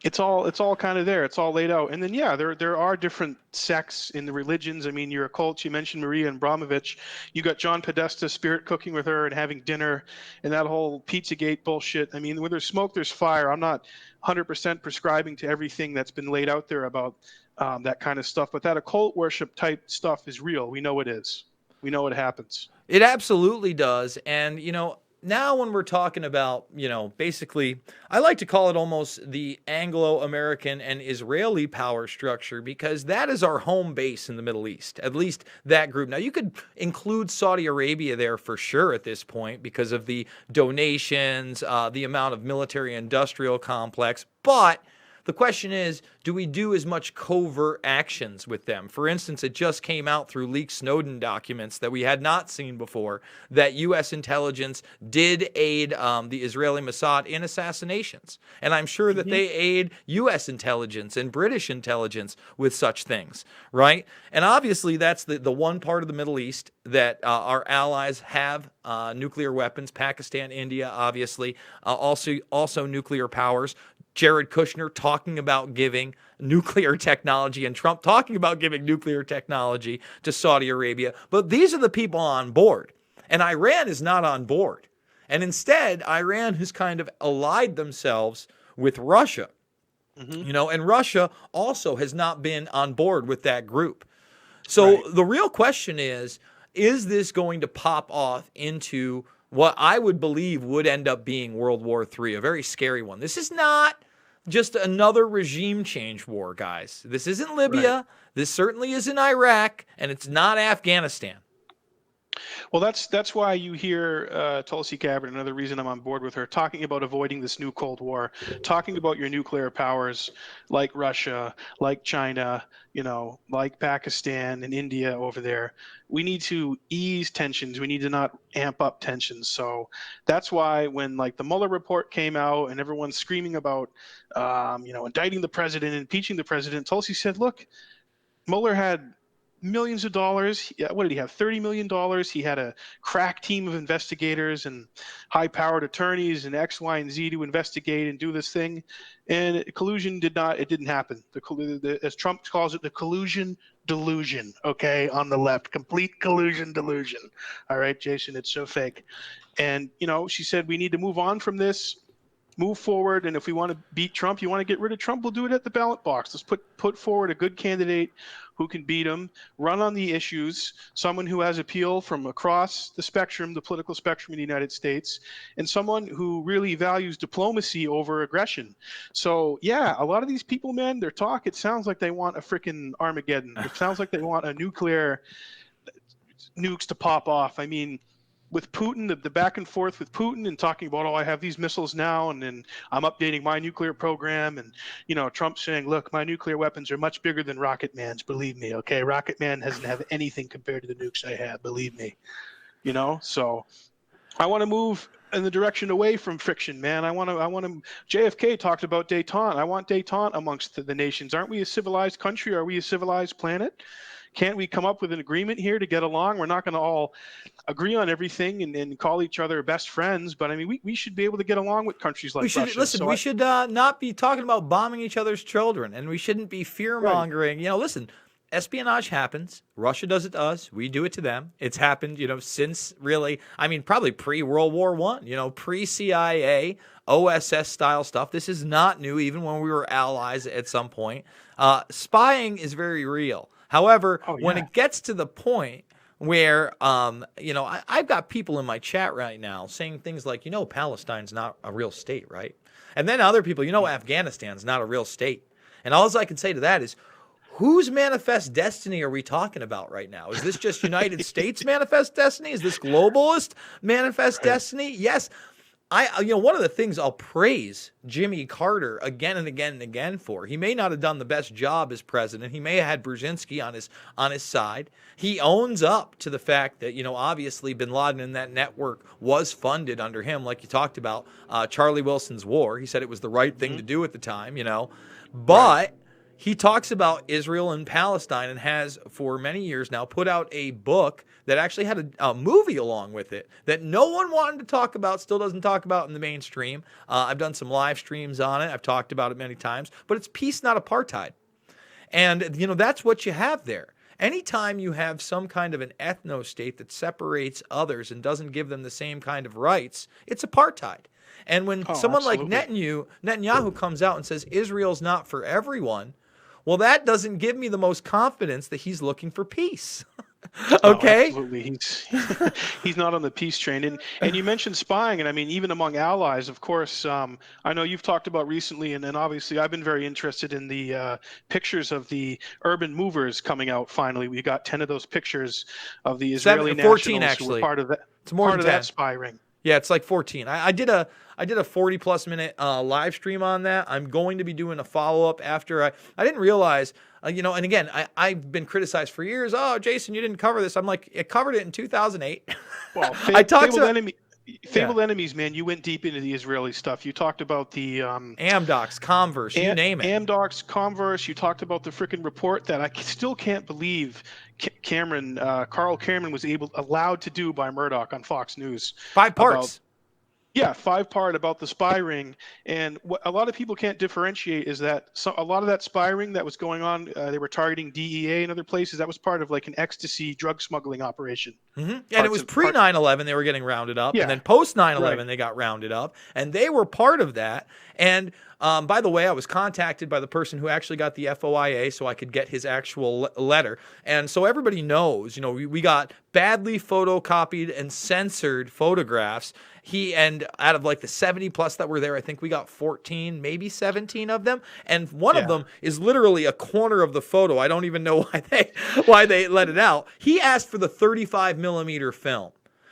it's all kind of there. It's all laid out. And then, yeah, there are different sects in the religions. I mean, you're a cult. You mentioned Maria Abramovich. You got John Podesta spirit cooking with her and having dinner and that whole Pizzagate bullshit. I mean, where there's smoke, there's fire. I'm not 100% prescribing to everything that's been laid out there about that kind of stuff. But that occult worship type stuff is real. We know it is. We know it happens. It absolutely does. And, now when we're talking about, basically, I like to call it almost the Anglo-American and Israeli power structure, because that is our home base in the Middle East, at least that group. Now, you could include Saudi Arabia there for sure at this point because of the donations, the amount of military-industrial complex, but the question is, do we do as much covert actions with them? For instance, it just came out through leaked Snowden documents that we had not seen before that U.S. intelligence did aid the Israeli Mossad in assassinations. And I'm sure that they aid U.S. intelligence and British intelligence with such things, right? And obviously, that's the one part of the Middle East that our allies have nuclear weapons. Pakistan, India, obviously, also nuclear powers. Jared Kushner talking about giving nuclear technology and Trump talking about giving nuclear technology to Saudi Arabia. But these are the people on board. And Iran is not on board. And instead, Iran has kind of allied themselves with Russia. And Russia also has not been on board with that group. So the real question is this going to pop off into what I would believe would end up being World War III, a very scary one? This is not just another regime change war, guys. This isn't Libya. Right. This certainly isn't Iraq, and it's not Afghanistan. Well, that's why you hear Tulsi Gabbard, another reason I'm on board with her, talking about avoiding this new Cold War, talking about your nuclear powers like Russia, like China, like Pakistan and India over there. We need to ease tensions. We need to not amp up tensions. So that's why when the Mueller report came out and everyone's screaming about, indicting the president, impeaching the president, Tulsi said, look, Mueller had millions of dollars. What did he have? $30 million. He had a crack team of investigators and high-powered attorneys and X, Y, and Z to investigate and do this thing. And collusion didn't happen. As Trump calls it, the collusion delusion, okay, on the left. Complete collusion delusion. All right, Jason, it's so fake. And, she said we need to move on from this, move forward, and if we want to beat Trump, you want to get rid of Trump, we'll do it at the ballot box. Let's put forward a good candidate who can beat him, run on the issues, someone who has appeal from across the spectrum, the political spectrum in the United States, and someone who really values diplomacy over aggression. So, yeah, a lot of these people, man, their talk, it sounds like they want a freaking Armageddon. It sounds like they want a nuclear nukes to pop off. I mean, with Putin, the back and forth with Putin and talking about, I have these missiles now, and then I'm updating my nuclear program. And, Trump saying, look, my nuclear weapons are much bigger than Rocket Man's. Believe me. Okay. Rocket Man doesn't have anything compared to the nukes I have. Believe me. So I want to move in the direction away from friction, man. I want to. JFK talked about détente. I want détente amongst the nations. Aren't we a civilized country? Are we a civilized planet? Can't we come up with an agreement here to get along? We're not going to all agree on everything and call each other best friends, but I mean, we should be able to get along with countries like We should Russia. listen. So We should not be talking about bombing each other's children, and we shouldn't be fear right, mongering. Listen, espionage happens. Russia does it to us. We do it to them. It's happened, since really. I mean, probably pre-World War One. Pre-CIA, OSS style stuff. This is not new. Even when we were allies at some point, spying is very real. However, oh when yeah, it gets to the point where I've got people in my chat right now saying things like, Palestine's not a real state, right? And then other people, Afghanistan's not a real state. And all I can say to that is, whose manifest destiny are we talking about right now? Is this just United States manifest destiny? Is this globalist manifest destiny? Yes. One of the things I'll praise Jimmy Carter again and again and again for, he may not have done the best job as president. He may have had Brzezinski on his side. He owns up to the fact that, obviously bin Laden and that network was funded under him, like you talked about, Charlie Wilson's war. He said it was the right thing to do at the time, But he talks about Israel and Palestine and has for many years now put out a book that actually had a movie along with it that no one wanted to talk about, still doesn't talk about in the mainstream. I've done some live streams on it. I've talked about it many times, but it's Peace, Not Apartheid. And, that's what you have there. Anytime you have some kind of an ethno-state that separates others and doesn't give them the same kind of rights, it's apartheid. And when someone absolutely. like Netanyahu comes out and says Israel's not for everyone, well, that doesn't give me the most confidence that he's looking for peace. Okay? No, absolutely. He's not on the peace train. And you mentioned spying, and I mean, even among allies, of course. I know you've talked about recently, and obviously I've been very interested in the pictures of the urban movers coming out. Finally, we got 10 of those pictures of the Israeli 14 nationals actually. who were part of that. It's more part than of 10. that spy ring. Yeah, it's like 14. I did a 40+ minute live stream on that. I'm going to be doing a follow up after I didn't realize, and again, I've been criticized for years. Oh, Jason, you didn't cover this. I'm like, I covered it in 2008. Well, I talked Fabled about Enemy. Fabled Enemies, man, you went deep into the Israeli stuff. You talked about the Amdocs, Converse, you name it. Amdocs, Converse. You talked about the freaking report that I still can't believe Carl Cameron was allowed to do by Murdoch on Fox News. 5 parts. Yeah, 5-part about the spy ring. And what a lot of people can't differentiate is that a lot of that spy ring that was going on, they were targeting DEA and other places. That was part of like an ecstasy drug smuggling operation. Mm-hmm. And it was pre 9/11 they were getting rounded up, Yeah, and then post 9/11 right. they got rounded up, and they were part of that. And by the way, I was contacted by the person who actually got the FOIA so I could get his actual letter. And so everybody knows, we got badly photocopied and censored photographs. And out of like the 70 plus that were there, I think we got 14, maybe 17 of them. And one of them is literally a corner of the photo. I don't even know why they let it out. He asked for the 35 millimeter film.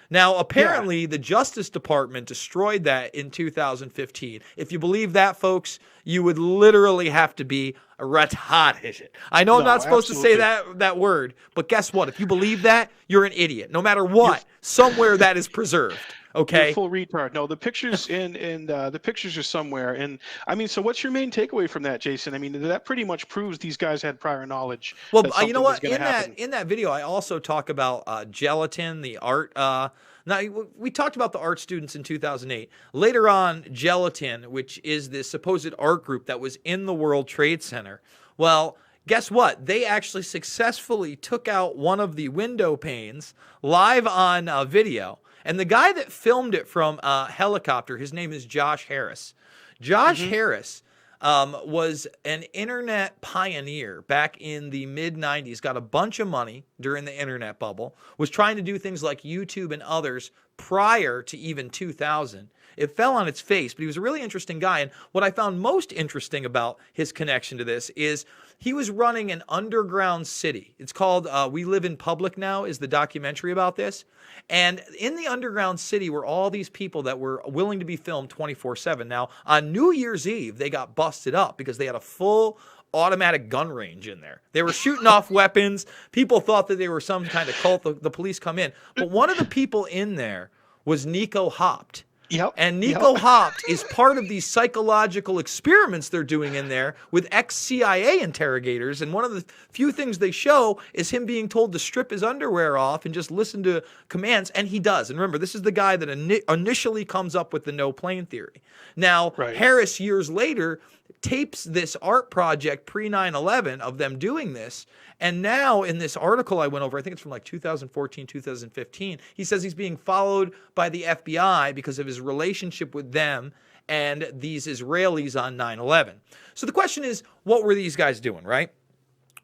Now, apparently, the Justice Department destroyed that in 2015. If you believe that, folks, you would literally have to be retarded. I know I'm not supposed to say that word, but guess what? If you believe that, you're an idiot. No matter what, somewhere that is preserved. Okay. You're full retard. No, the pictures the pictures are somewhere. And I mean, so what's your main takeaway from that, Jason? I mean, that pretty much proves these guys had prior knowledge. Well, that you know what? Happen. In that video, I also talk about gelatin, the art. Now, we talked about the art students in 2008. Later on, Gelatin, which is this supposed art group that was in the World Trade Center. Well, guess what? They actually successfully took out one of the window panes live on video. And the guy that filmed it from a helicopter, his name is Josh Harris. Josh Harris was an internet pioneer back in the mid-90s, got a bunch of money during the internet bubble, was trying to do things like YouTube and others prior to even 2000. It fell on its face, but he was a really interesting guy. And what I found most interesting about his connection to this is he was running an underground city. It's called We Live in Public Now is the documentary about this. And in the underground city were all these people that were willing to be filmed 24/7. Now, on New Year's Eve, they got busted up because they had a full automatic gun range in there. They were shooting off weapons. People thought that they were some kind of cult. The police come in. But one of the people in there was Nico Hopt. Yep. And Yep. Nico Haupt is part of these psychological experiments they're doing in there with ex-CIA interrogators. And one of the few things they show is him being told to strip his underwear off and just listen to commands. And he does. And remember, this is the guy that initially comes up with the no plane theory. Now, Right. Harris, years later, tapes this art project pre 9/11 of them doing this. And now in this article I went over, I think it's from like 2014, 2015, he says he's being followed by the FBI because of his relationship with them and these Israelis on 9/11. So the question is, what were these guys doing, right?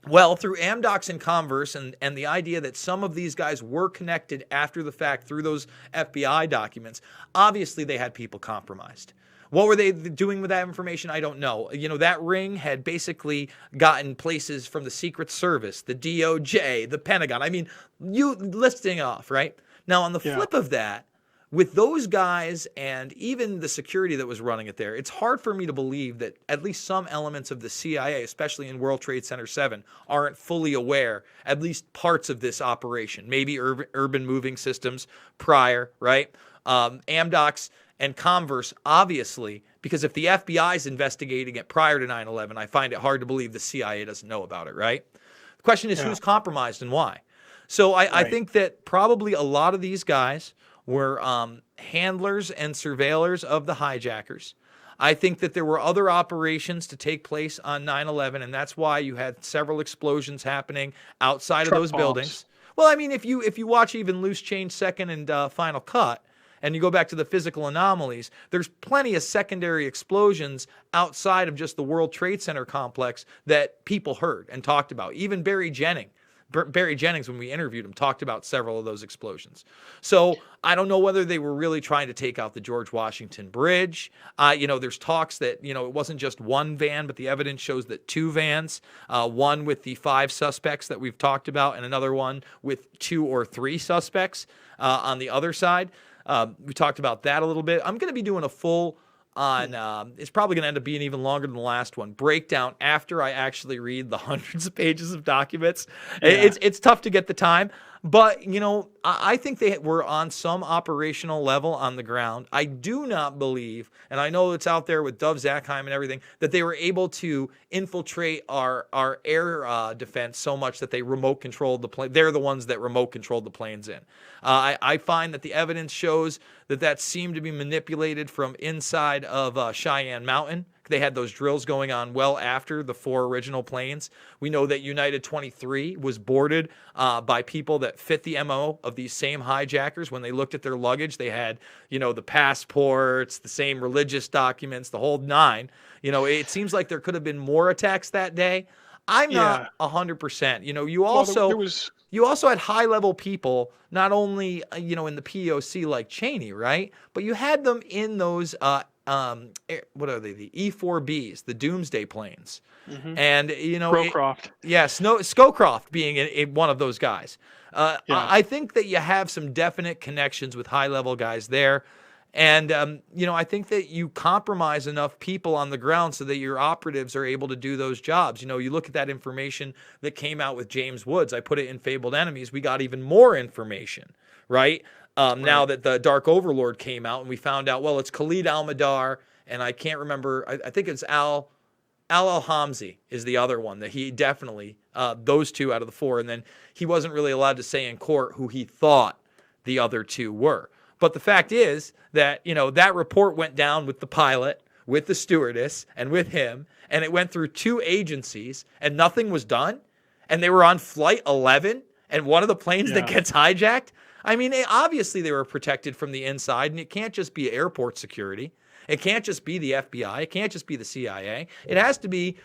Well, through Amdocs and Converse and the idea that some of these guys were connected after the fact through those FBI documents, obviously they had people compromised. What were they doing with that information? I don't know. You know, that ring had basically gotten places from the Secret Service, the DOJ, the Pentagon. I mean, you listing off, right? Now, on the flip of that, with those guys and even the security that was running it there, it's hard for me to believe that at least some elements of the CIA, especially in World Trade Center 7, aren't fully aware, at least parts of this operation. Maybe urban moving systems prior, right? Amdocs and Converse, obviously, because if the FBI is investigating it prior to 9/11, I find it hard to believe the CIA doesn't know about it, right? The question is who's compromised and why. So I think that probably a lot of these guys were handlers and surveillors of the hijackers. I think that there were other operations to take place on 9/11, and that's why you had several explosions happening outside of those buildings. Well, I mean, if you watch even Loose Change Second and Final Cut, and you go back to the physical anomalies, there's plenty of secondary explosions outside of just the World Trade Center complex that people heard and talked about. Even Barry Jennings, when we interviewed him, talked about several of those explosions. So I don't know whether they were really trying to take out the George Washington Bridge. There's talks that, it wasn't just one van, but the evidence shows that two vans, one with the 5 suspects that we've talked about and another one with 2 or 3 suspects on the other side. We talked about that a little bit. I'm going to be doing a full on, it's probably going to end up being even longer than the last one, breakdown after I actually read the hundreds of pages of documents. Yeah. It's tough to get the time. But, I think they were on some operational level on the ground. I do not believe, and I know it's out there with Dov Zakheim and everything, that they were able to infiltrate our air defense so much that they remote controlled the plane. They're the ones that remote controlled the planes in. I find that the evidence shows that seemed to be manipulated from inside of Cheyenne Mountain. They had those drills going on well after the 4 original planes. We know that United 23 was boarded by people that fit the MO of these same hijackers. When they looked at their luggage, they had, the passports, the same religious documents, the whole 9. It seems like there could have been more attacks that day. I'm not 100%. You also had high-level people, not only, in the POC like Cheney, right? But you had them in those what are they? The E-4Bs, the Doomsday planes. Mm-hmm. And, Scowcroft. Scowcroft being one of those guys. I think that you have some definite connections with high-level guys there. And, I think that you compromise enough people on the ground so that your operatives are able to do those jobs. You look at that information that came out with James Woods. I put it in Fabled Enemies. We got even more information, right? Now that the Dark Overlord came out and we found out, well, it's Khalid Al-Madar, and I can't remember, I think it's Al-Hamzi is the other one, that he definitely, those 2 out of the 4, and then he wasn't really allowed to say in court who he thought the other 2 were. But the fact is that, that report went down with the pilot, with the stewardess, and with him, and it went through 2 agencies, and nothing was done, and they were on flight 11, and one of the planes that gets hijacked. I mean, obviously they were protected from the inside, and it can't just be airport security. It can't just be the FBI. It can't just be the CIA. It has to be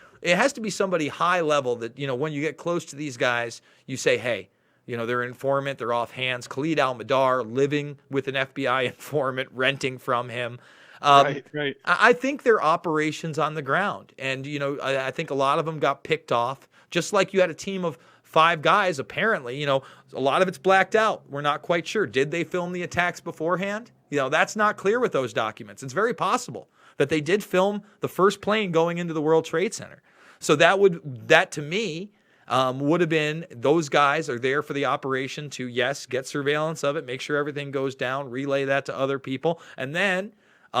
somebody high level that, when you get close to these guys, you say, hey, they're an informant, they're off hands. Khalid Al-Madar living with an FBI informant, renting from him. Right. I think they're operations on the ground. And, I think a lot of them got picked off, just like you had a team of 5 guys, apparently, a lot of it's blacked out. We're not quite sure. Did they film the attacks beforehand? That's not clear with those documents. It's very possible that they did film the first plane going into the World Trade Center. So that to me, would have been those guys are there for the operation to, yes, get surveillance of it, make sure everything goes down, relay that to other people, and then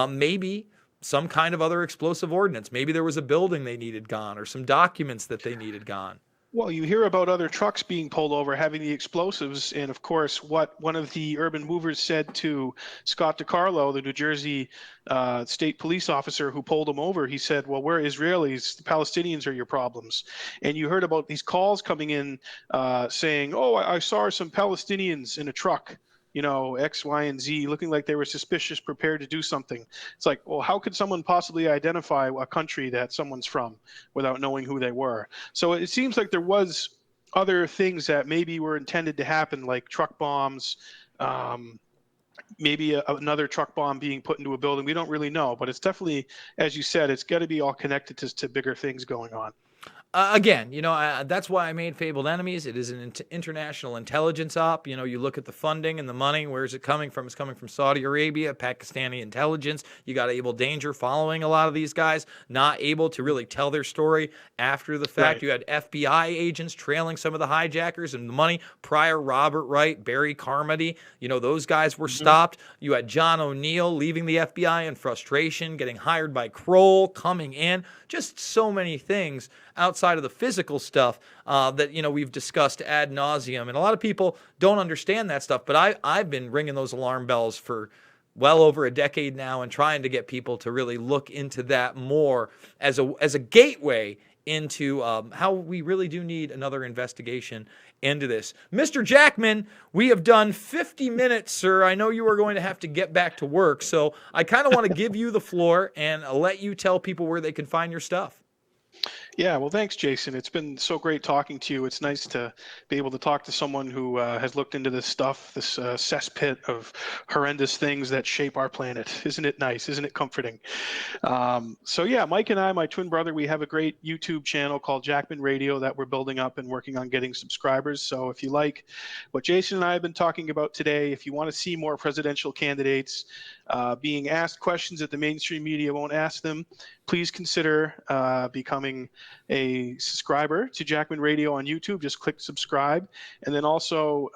maybe some kind of other explosive ordinance. Maybe there was a building they needed gone or some documents that they needed gone. Well, you hear about other trucks being pulled over having the explosives, and of course, what one of the urban movers said to Scott DiCarlo, the New Jersey state police officer who pulled him over, he said, "Well, we're Israelis. The Palestinians are your problems." And you heard about these calls coming in saying, "Oh, I saw some Palestinians in a truck." X, Y, and Z, looking like they were suspicious, prepared to do something. It's like, well, how could someone possibly identify a country that someone's from without knowing who they were? So it seems like there was other things that maybe were intended to happen, like truck bombs, maybe another truck bomb being put into a building. We don't really know, but it's definitely, as you said, it's got to be all connected to bigger things going on. Again, that's why I made Fabled Enemies. It is an international intelligence op. You look at the funding and the money. Where is it coming from? It's coming from Saudi Arabia, Pakistani intelligence. You got Able Danger following a lot of these guys, not able to really tell their story after the fact. Right. You had FBI agents trailing some of the hijackers and the money. Prior Robert Wright, Barry Carmody, those guys were stopped. You had John O'Neill leaving the FBI in frustration, getting hired by Kroll, coming in. Just so many things outside of the physical stuff that we've discussed ad nauseum, and a lot of people don't understand that stuff. But I've been ringing those alarm bells for well over a decade now, and trying to get people to really look into that more as a gateway into how we really do need another investigation into this. Mr. Jackman, we have done 50 minutes, sir. I know you are going to have to get back to work, so I kind of want to give you the floor and let you tell people where they can find your stuff. Yeah, well, thanks, Jason. It's been so great talking to you. It's nice to be able to talk to someone who has looked into this stuff, this cesspit of horrendous things that shape our planet. Isn't it nice? Isn't it comforting? So yeah, Mike and I, my twin brother, we have a great YouTube channel called Jackman Radio that we're building up and working on getting subscribers. So if you like what Jason and I have been talking about today, if you want to see more presidential candidates being asked questions that the mainstream media won't ask them, please consider becoming a subscriber to Jackman Radio on YouTube. Just click subscribe. And then also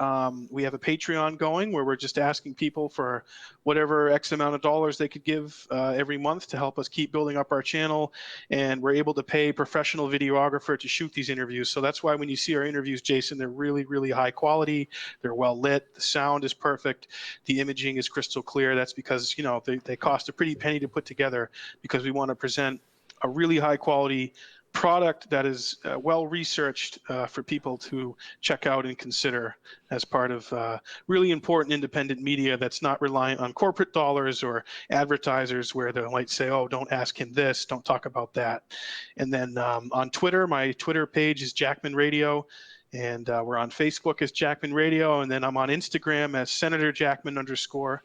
we have a Patreon going where we're just asking people for whatever X amount of dollars they could give every month to help us keep building up our channel. And we're able to pay a professional videographer to shoot these interviews. So that's why when you see our interviews, Jason, they're really, really high quality. They're well lit. The sound is perfect. The imaging is crystal clear. That's because, they cost a pretty penny to put together, because we want to present a really high quality product that is well researched for people to check out and consider as part of really important independent media that's not reliant on corporate dollars or advertisers where they might say, oh, don't ask him this, don't talk about that. And then on Twitter, my Twitter page is Jackman Radio. And we're on Facebook as Jackman Radio. And then I'm on Instagram as Senator Jackman _.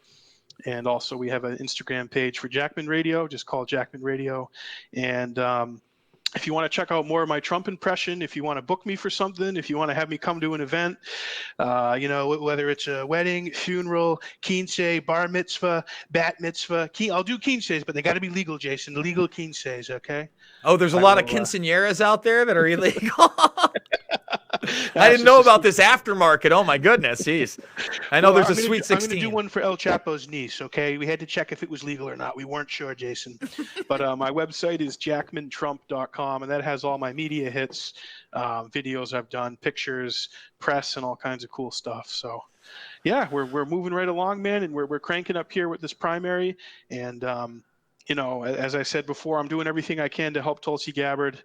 And also we have an Instagram page for Jackman Radio, just call Jackman Radio. And if you want to check out more of my Trump impression, if you want to book me for something, if you want to have me come to an event, whether it's a wedding, funeral, quince, bar mitzvah, bat mitzvah, I'll do quinces, but they got to be legal, Jason, legal quinces, okay? Oh, there's a lot of quinceañeras out there that are illegal. I didn't know about this aftermarket. Oh my goodness, jeez. I know there's a Sweet 16. I'm going to do one for El Chapo's niece, okay? We had to check if it was legal or not. We weren't sure, Jason. But my website is jackmantrump.com, and that has all my media hits, videos I've done, pictures, press, and all kinds of cool stuff. So yeah, we're moving right along, man, and we're cranking up here with this primary. And as I said before, I'm doing everything I can to help Tulsi Gabbard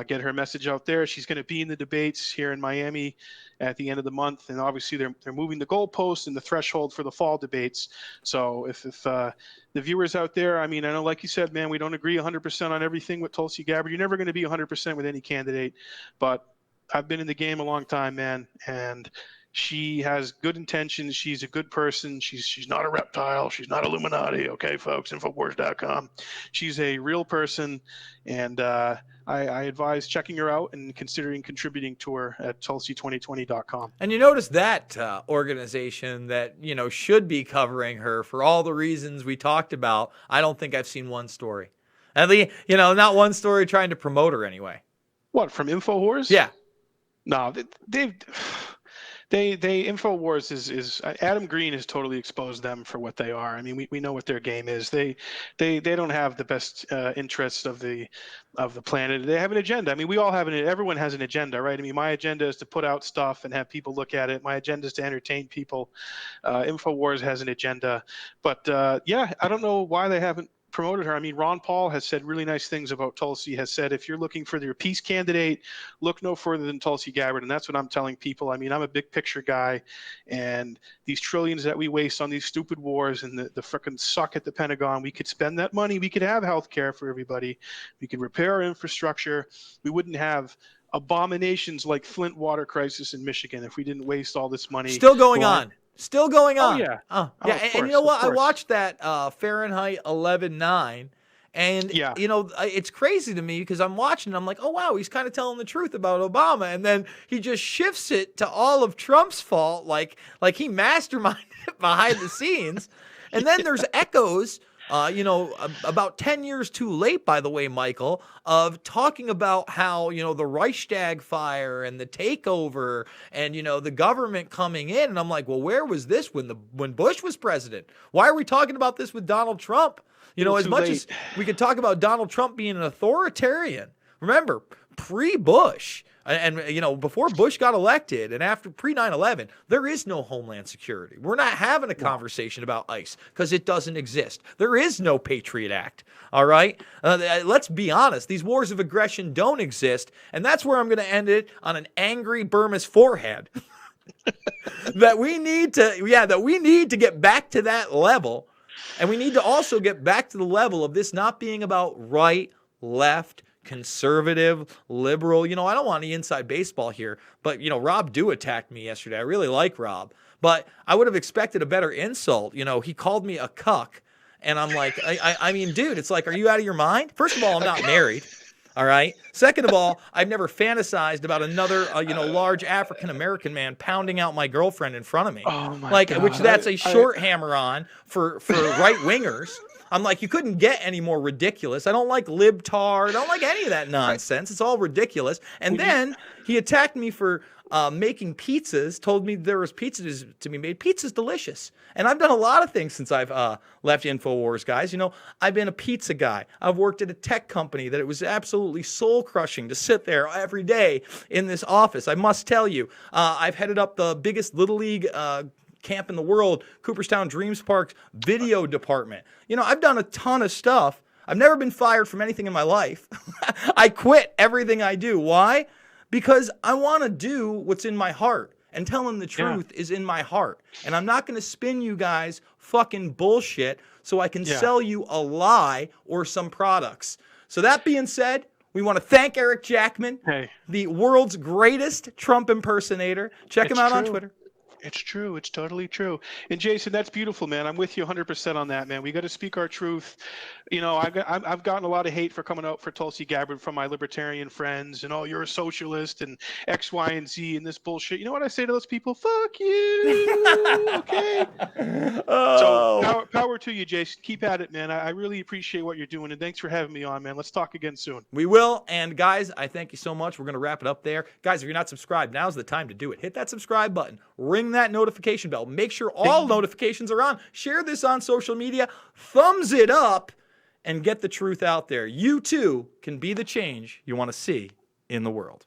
get her message out there. She's going to be in the debates here in Miami at the end of the month, and obviously they're moving the goalpost and the threshold for the fall debates. So if the viewers out there, I know, like you said, man, we don't agree 100% on everything with Tulsi Gabbard. You're never going to be 100% with any candidate, but I've been in the game a long time, man, and she has good intentions. She's a good person. She's not a reptile. She's not Illuminati. Okay, folks, Infowars.com. She's a real person, and I advise checking her out and considering contributing to her at Tulsi2020.com. And you notice that organization that, should be covering her for all the reasons we talked about. I don't think I've seen one story. At least, not one story trying to promote her anyway. What, from Infowars? Yeah. No, they InfoWars is Adam Green has totally exposed them for what they are. I mean, we know what their game is. They don't have the best interests of the planet. They have an agenda. I mean, we all have everyone has an agenda, right? I mean, my agenda is to put out stuff and have people look at it. My agenda is to entertain people. InfoWars has an agenda, but yeah, I don't know why they haven't promoted her. I mean, Ron Paul has said really nice things about Tulsi, has said, if you're looking for your peace candidate, look no further than Tulsi Gabbard. And that's what I'm telling people. I mean, I'm a big picture guy, and these trillions that we waste on these stupid wars and the frickin' suck at the Pentagon, we could spend that money. We could have health care for everybody. We could repair our infrastructure. We wouldn't have abominations like Flint water crisis in Michigan if we didn't waste all this money. Still going on. Still going Oh, on. yeah. Yeah. Of And course, you know what? of I watched that Fahrenheit 11/9. And, Yeah. you know, it's crazy to me because I'm watching and I'm like, oh, wow, he's kind of telling the truth about Obama. And then he just shifts it to all of Trump's fault, like he masterminded it behind the scenes. And then there's echoes, you know, about 10 years too late, by the way, Michael, of talking about how, you know, the Reichstag fire and the takeover and, you know, the government coming in. And I'm like, well, where was this when Bush was president? Why are we talking about this with Donald Trump? You know, as much as we could talk about Donald Trump being an authoritarian, remember, pre-Bush, and you know, before Bush got elected and after pre-9/11, there is no Homeland Security. We're not having a conversation about ICE because it doesn't exist. There is no Patriot Act, all right? Let's be honest. These wars of aggression don't exist, and that's where I'm going to end it, on an angry Burma's forehead. that we need to get back to that level. And we need to also get back to the level of this not being about right, left, conservative, liberal. You know, I don't want any inside baseball here, but, you know, Rob Dew attacked me yesterday. I really like Rob, but I would have expected a better insult. You know, he called me a cuck, and I'm like, I mean, dude, it's like, are you out of your mind? First of all, I'm not married. All right. Second of all, I've never fantasized about another, you know, large African-American man pounding out my girlfriend in front of me. Oh my God. Which that's a short hammer on for right-wingers. I'm like, you couldn't get any more ridiculous. I don't like libtard. I don't like any of that nonsense. It's all ridiculous. And then he attacked me for making pizzas, told me there was pizza to be made. Pizza's delicious. And I've done a lot of things since I've left InfoWars, guys. You know, I've been a pizza guy. I've worked at a tech company that it was absolutely soul-crushing to sit there every day in this office. I must tell you, I've headed up the biggest Little League camp in the world, Cooperstown Dreams Park's video department. You know, I've done a ton of stuff. I've never been fired from anything in my life. I quit everything I do. Why? Because I want to do what's in my heart. And telling the truth is in my heart. And I'm not going to spin you guys fucking bullshit so I can sell you a lie or some products. So that being said, we want to thank Eric Jackman, the world's greatest Trump impersonator. Check him out on Twitter. It's true. It's totally true. And Jason, that's beautiful, man. I'm with you 100% on that, man. We got to speak our truth. You know, I've gotten a lot of hate for coming out for Tulsi Gabbard from my libertarian friends, and, oh, you're a socialist and X, Y, and Z and this bullshit. You know what I say to those people? Fuck you. Okay. So power to you, Jason. Keep at it, man. I really appreciate what you're doing, and thanks for having me on, man. Let's talk again soon. We will. And guys, I thank you so much. We're going to wrap it up there. Guys, if you're not subscribed, now's the time to do it. Hit that subscribe button. Ring that notification bell. Make sure all notifications are on. Share this on social media. Thumbs it up and get the truth out there. You too can be the change you want to see in the world.